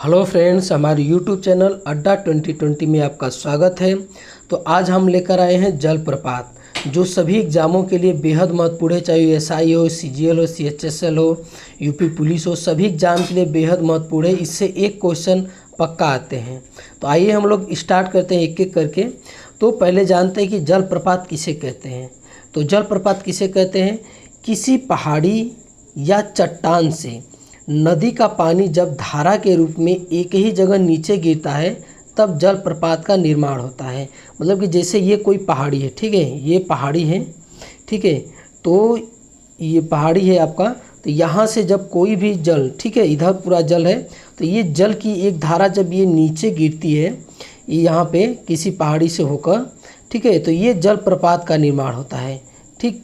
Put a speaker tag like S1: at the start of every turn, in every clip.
S1: Hello friends, हमारे YouTube channel अड्डा 2020 में आपका स्वागत है। तो आज हम लेकर आए हैं जलप्रपात, जो सभी एग्ज़ामों के लिए बेहद महत्वपूर्ण है। चाहे एसआई हो, सीजीएल हो, सीएचएसएल हो, यूपी पुलिस हो, सभी एग्ज़ाम के लिए बेहद महत्वपूर्ण है। इससे एक क्वेश्चन पक्का आते हैं। तो आइए हम लोग स्टार्ट करते हैं एक एक करके। तो पहले जानते हैं कि जलप्रपात किसे कहते हैं। तो जलप्रपात किसे कहते हैं? किसी पहाड़ी या चट्टान से नदी का पानी जब धारा के रूप में एक ही जगह नीचे गिरता है तब जलप्रपात का निर्माण होता है। मतलब कि जैसे ये कोई पहाड़ी है, ठीक है, ये पहाड़ी है, ठीक है, तो ये पहाड़ी है आपका। तो यहाँ से जब कोई भी जल, ठीक है, इधर पूरा जल है, तो ये जल की एक धारा जब ये नीचे गिरती है, ये यहाँ पे किसी पहाड़ी से होकर, ठीक है, तो ये जलप्रपात का निर्माण होता है। ठीक,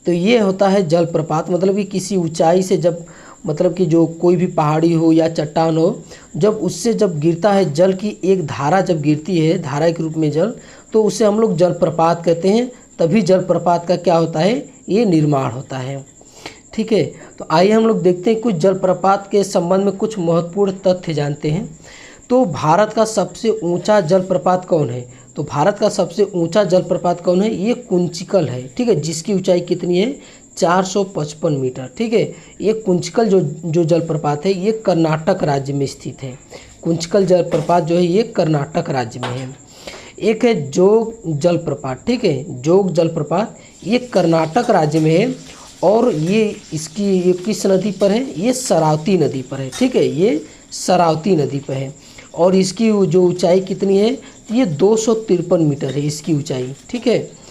S1: तो ये होता है जलप्रपात। मतलब कि किसी ऊंचाई से जब, मतलब कि जो कोई भी पहाड़ी हो या चट्टान हो, जब उससे जब गिरता है जल की एक धारा, जब गिरती है धारा के रूप में जल, तो उसे हम लोग जलप्रपात कहते हैं। तभी जलप्रपात का क्या होता है, ये निर्माण होता है। ठीक है, तो आइए हम लोग देखते हैं कुछ जलप्रपात के संबंध में कुछ महत्वपूर्ण तथ्य जानते हैं। तो भारत का सबसे ऊंचा जलप्रपात कौन है? तो भारत का सबसे ऊंचा जलप्रपात कौन है? ये कुंचिकल है, ठीक है, जिसकी ऊंचाई कितनी है? 455 मीटर। ठीक है, ये कुंचिकल जो जलप्रपात है ये कर्नाटक राज्य में स्थित है। कुंचिकल जलप्रपात जो है ये कर्नाटक राज्य में है। एक है जोग जलप्रपात, ठीक है, जोग जलप्रपात, ये कर्नाटक राज्य में है। और ये किस नदी पर है? ये शरावती नदी पर है। ठीक है, ये शरावती नदी पर है। और इसकी जो ऊंचाई कितनी है? ये 253 मीटर है इसकी ऊंचाई। ठीक है,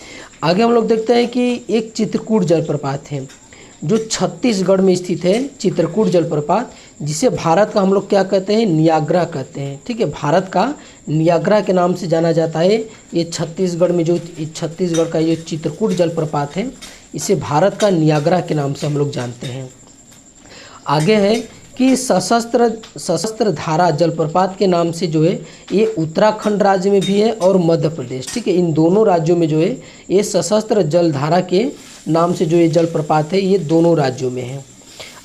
S1: आगे हम लोग देखते हैं कि एक चित्रकूट जलप्रपात है जो छत्तीसगढ़ में स्थित है। चित्रकूट जलप्रपात, जिसे भारत का हम लोग क्या कहते हैं? नियाग्रा कहते हैं। ठीक है, भारत का नियाग्रा के नाम से जाना जाता है। ये छत्तीसगढ़ में जो छत्तीसगढ़ का ये चित्रकूट जलप्रपात है, इसे भारत का नियाग्रा के नाम से हम लोग जानते हैं। आगे है कि सशस्त्र धारा जलप्रपात के नाम से जो है ये उत्तराखंड राज्य में भी है और मध्य प्रदेश। ठीक है, इन दोनों राज्यों में जो है ये सशस्त्र जलधारा के नाम से जो ये जलप्रपात है ये दोनों राज्यों में है।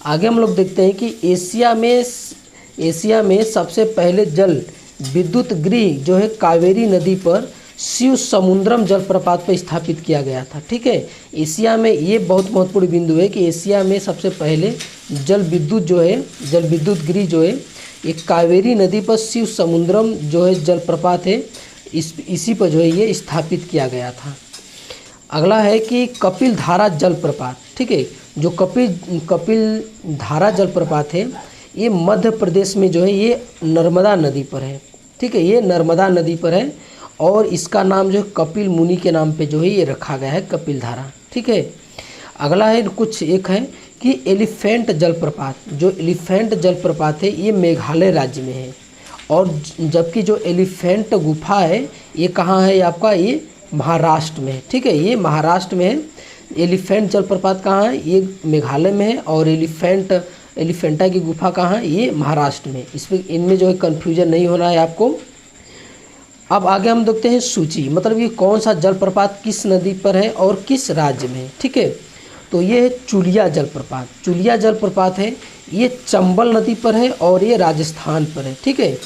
S1: आगे हम लोग देखते हैं कि एशिया में सबसे पहले जल विद्युत गृह जो है कावेरी नदी पर शिव समुद्रम जलप्रपात पर स्थापित किया गया था। ठीक है, एशिया में ये बहुत महत्वपूर्ण बिंदु है कि एशिया में सबसे पहले जल विद्युत गृह जो है ये कावेरी नदी पर शिव समुद्रम जो है जलप्रपात है, इसी पर जो है ये स्थापित किया गया था। अगला है कि कपिल धारा जलप्रपात। ठीक है, जो कपिल धारा जलप्रपात है ये मध्य प्रदेश में जो है ये नर्मदा नदी पर है। ठीक है, ये नर्मदा नदी पर है और इसका नाम जो है कपिल मुनि के नाम पे जो है ये रखा गया है, कपिल धारा। ठीक है, अगला है एक है कि एलिफेंट जलप्रपात। जो एलिफेंट जलप्रपात है ये मेघालय राज्य में है। और जबकि जो एलिफेंट गुफा है ये कहाँ है आपका? ये महाराष्ट्र में है। ठीक है, ये महाराष्ट्र में है। एलिफेंट जलप्रपात कहाँ है? ये मेघालय में है। और एलिफेंटा की गुफा कहाँ है? ये महाराष्ट्र में। इनमें जो है कन्फ्यूजन नहीं होना है आपको। अब आगे हम देखते हैं सूची, मतलब ये कौन सा जलप्रपात किस नदी पर है और किस राज्य में है। ठीक है, तो ये है चुलिया जलप्रपात। चुलिया जलप्रपात है ये चंबल नदी पर है और ये राजस्थान पर है। ठीक है,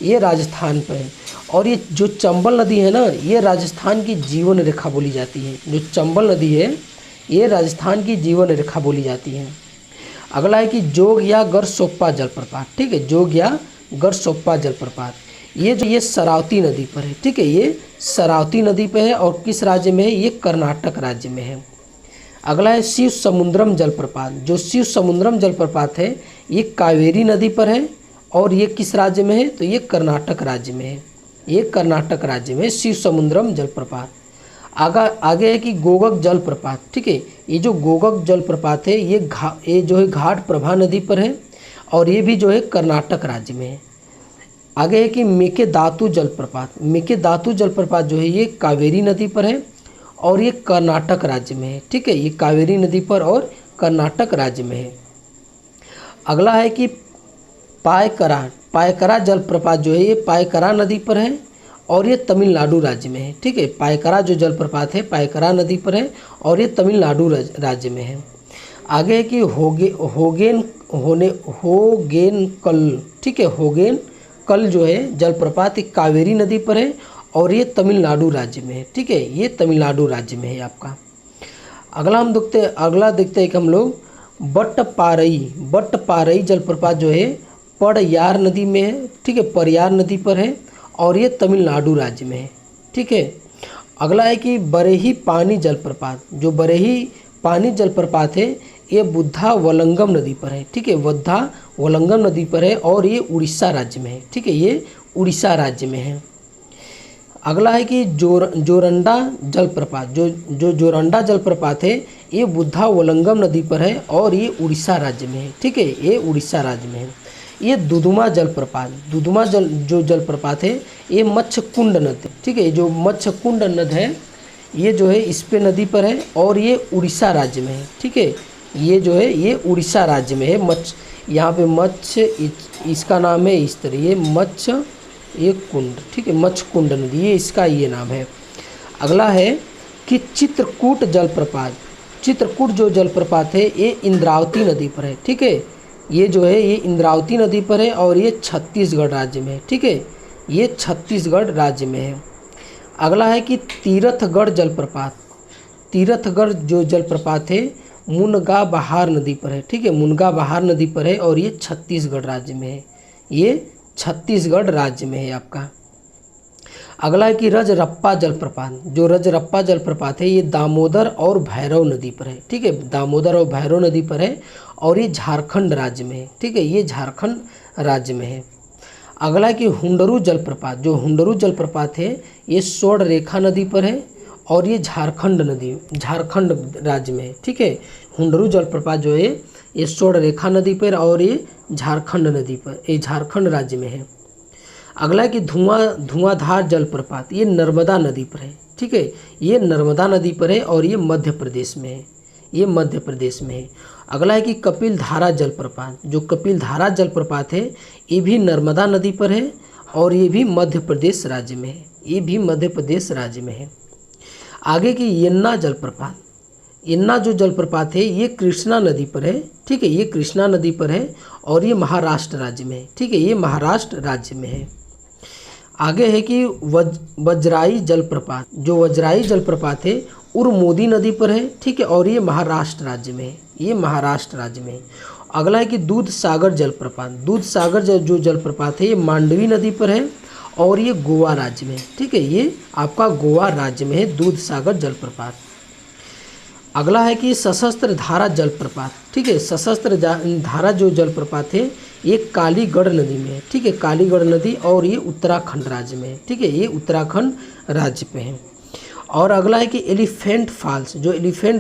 S1: ये राजस्थान पर है। और ये जो चंबल नदी है ना, ये राजस्थान की जीवन रेखा बोली जाती है। जो चंबल नदी है ये राजस्थान की जीवन रेखा बोली जाती है। अगला है कि जोग या गरसोप्पा जलप्रपात। ठीक है, जोग या गरसोप्पा जलप्रपात, ये शरावती नदी पर है। ठीक है, ये शरावती नदी पर है और किस राज्य में है? ये कर्नाटक राज्य में है। अगला है शिव समुद्रम जलप्रपात। जो शिव समुद्रम जलप्रपात है ये कावेरी नदी पर है और ये किस राज्य में है? तो ये कर्नाटक राज्य में है। ये कर्नाटक राज्य में शिव समुद्रम जलप्रपात। आगे है कि गोगक जलप्रपात। ठीक है, ये जो गोगक जलप्रपात है ये जो है घाट प्रभा नदी पर है और ये भी जो है कर्नाटक राज्य में है। आगे है कि मेकेदातु जलप्रपात। मेकेदातु जलप्रपात जो है ये कावेरी नदी पर है और ये कर्नाटक राज्य में है। ठीक है, ये कावेरी नदी पर और कर्नाटक राज्य में है। अगला है कि पायकरा जलप्रपात जो है ये पायकरा नदी पर है और ये तमिलनाडु राज्य में है। ठीक है, पायकरा जो जलप्रपात है पायकरा नदी पर है और ये तमिलनाडु राज्य में है। आगे है कि होगेनकल। ठीक है, कल जो है जलप्रपात एक कावेरी नदी पर है और ये तमिलनाडु राज्य में है। ठीक है, ये तमिलनाडु राज्य में है आपका। अगला देखते हैं कि हम लोग बट्टपारई जलप्रपात जो है पड़यार नदी में है। ठीक है, परयार नदी पर है और ये तमिलनाडु राज्य में है। ठीक है, अगला है कि बरेही पानी जलप्रपात, जो बरेही पानी जलप्रपात है ये बुद्धा वलंगम नदी पर है। ठीक है, बुद्धा वलंगम नदी पर है और ये उड़ीसा राज्य में है। ठीक है, ये उड़ीसा राज्य में है। अगला है कि जोरंडा जलप्रपात, जो जोरंडा जलप्रपात है ये बुद्धा वलंगम नदी पर है और ये उड़ीसा राज्य में है। ठीक है, ये उड़ीसा राज्य में है। ये दुदुमा जो जलप्रपात है ये मच्छकुंड नद। ठीक है, जो मच्छकुंड नद है ये जो है इस पे नदी पर है और ये उड़ीसा राज्य में है। ठीक है, ये जो है ये उड़ीसा राज्य में है। यहाँ पे मत्स्य इसका नाम है इस तरह, ये कुंड। ठीक है, मच्छकुंड नदी ये इसका ये नाम है। अगला है कि चित्रकूट जो जलप्रपात है ये इंद्रावती नदी पर है। ठीक है, ये जो है ये इंद्रावती नदी पर है और ये छत्तीसगढ़ राज्य में है। ठीक है, ये छत्तीसगढ़ राज्य में है। अगला है कि तीरथगढ़ जो जलप्रपात है मुनगा बहार नदी पर है। ठीक है, मुनगा बहार नदी पर है और ये छत्तीसगढ़ राज्य में है। ये छत्तीसगढ़ राज्य में है आपका। अगला है कि रजरप्पा जलप्रपात है ये दामोदर और भैरव नदी पर है। ठीक है, दामोदर और भैरव नदी पर है और ये झारखंड राज्य में है। ठीक है, ये झारखंड राज्य में है। अगला है कि हुंडरू जलप्रपात है ये स्वर्ण रेखा नदी पर है और ये झारखंड राज्य में है। ठीक है, हुंडरू जलप्रपात जो है ये स्वर्ण रेखा नदी पर और ये झारखंड राज्य में है। अगला है कि धुआंधार जलप्रपात ये नर्मदा नदी पर है। ठीक है, ये नर्मदा नदी पर है और ये मध्य प्रदेश में है। अगला है कि कपिलधारा जलप्रपात है ये भी नर्मदा नदी पर है और ये भी मध्य प्रदेश राज्य में है। आगे की यन्ना जो जलप्रपात है ये कृष्णा नदी पर है। ठीक है, ये कृष्णा नदी पर है और ये महाराष्ट्र राज्य में है। ठीक है, ये महाराष्ट्र राज्य में है। आगे है कि वज्राई जलप्रपात है उरमोदी नदी पर है। ठीक है, और ये महाराष्ट्र राज्य में है। अगला है कि दूधसागर जो जलप्रपात है ये मांडवी नदी पर है और ये गोवा राज्य में है। ठीक है, ये आपका गोवा राज्य में है दूधसागर जलप्रपात। अगला है कि सशस्त्र धारा जलप्रपात। ठीक है, सशस्त्र धारा जो जलप्रपात है ये कालीगढ़ नदी में है। ठीक है, कालीगढ़ नदी और ये उत्तराखंड राज्य में है। ठीक है, ये उत्तराखंड राज्य पे है। और अगला है कि एलिफेंट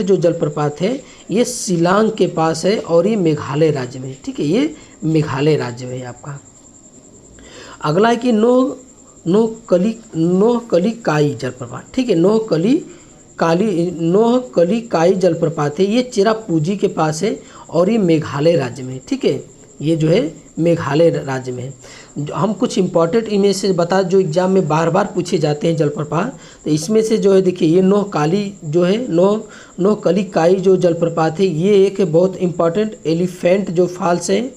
S1: जो जलप्रपात है ये शिलांग के पास है और ये मेघालय राज्य में है। ठीक है, ये मेघालय राज्य में है आपका। अगला है कि नोहकलिकाई जलप्रपात। ठीक है, नोहकलिकाई जलप्रपात है ये चिरापुंजी के पास है और ये मेघालय राज्य में है। ठीक है, ये जो है मेघालय राज्य में है। हम कुछ इंपॉर्टेंट इमेज से बता जो एग्जाम में बार बार पूछे जाते हैं जलप्रपात, तो इसमें से जो है देखिए ये नोहकलिकाई जो जलप्रपात है ये एक बहुत इंपॉर्टेंट एलिफेंट जो फॉल्स है।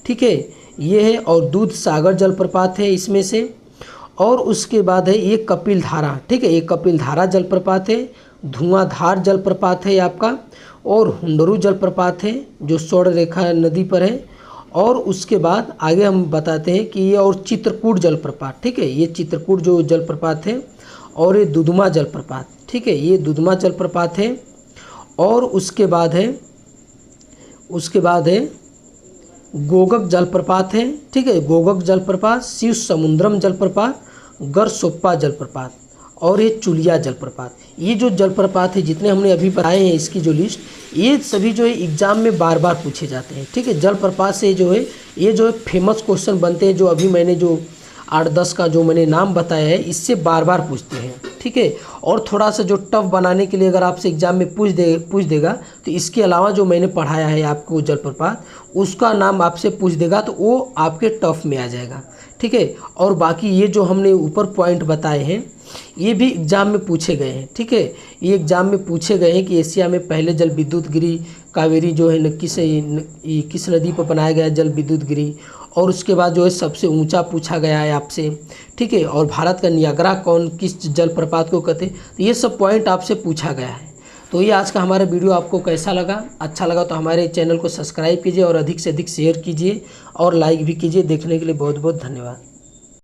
S1: ठीक है, ये है और दूधसागर जलप्रपात है इसमें से। और उसके बाद है ये कपिलधारा। ठीक है, ये कपिलधारा जलप्रपात है, धुआंधार जलप्रपात है आपका, और हुंडरू जलप्रपात है जो स्वर्ण रेखा नदी पर है। और उसके बाद आगे हम बताते हैं कि ये और चित्रकूट जलप्रपात। ठीक है, ये चित्रकूट जो जलप्रपात है और ये दुदुमा जलप्रपात। ठीक है, ये दुदुमा जलप्रपात है। और उसके बाद है गोगक जलप्रपात है। ठीक है, गोगक जलप्रपात, शिव समुद्रम जलप्रपात, गरसोप्पा जलप्रपात और ये चुलिया जलप्रपात। ये जो जलप्रपात है जितने हमने अभी बताए हैं इसकी जो लिस्ट, ये सभी जो है एग्जाम में बार बार पूछे जाते हैं। ठीक है, जलप्रपात से जो है ये जो है फेमस क्वेश्चन बनते हैं, जो अभी मैंने जो 8-10 का जो मैंने नाम बताया है इससे बार बार पूछते हैं। ठीक है, और थोड़ा सा जो टफ बनाने के लिए अगर आपसे एग्जाम में पूछ देगा तो इसके अलावा जो मैंने पढ़ाया है आपको जलप्रपात उसका नाम आपसे पूछ देगा तो वो आपके टफ में आ जाएगा। ठीक है, और बाकी ये जो हमने ऊपर पॉइंट बताए हैं ये भी एग्जाम में पूछे गए हैं। ठीक है, ये एग्जाम में पूछे गए हैं कि एशिया में पहले जल विद्युत गिरी कावेरी जो है किस नदी पर बनाया गया जल विद्युत गिरी, और उसके बाद जो है सबसे ऊंचा पूछा गया है आपसे, ठीक है, और भारत का नियाग्रा कौन किस जलप्रपात को कहते हैं, तो ये सब पॉइंट आपसे पूछा गया है। तो ये आज का हमारा वीडियो आपको कैसा लगा? अच्छा लगा तो हमारे चैनल को सब्सक्राइब कीजिए और अधिक से अधिक शेयर कीजिए और लाइक भी कीजिए। देखने के लिए बहुत बहुत धन्यवाद।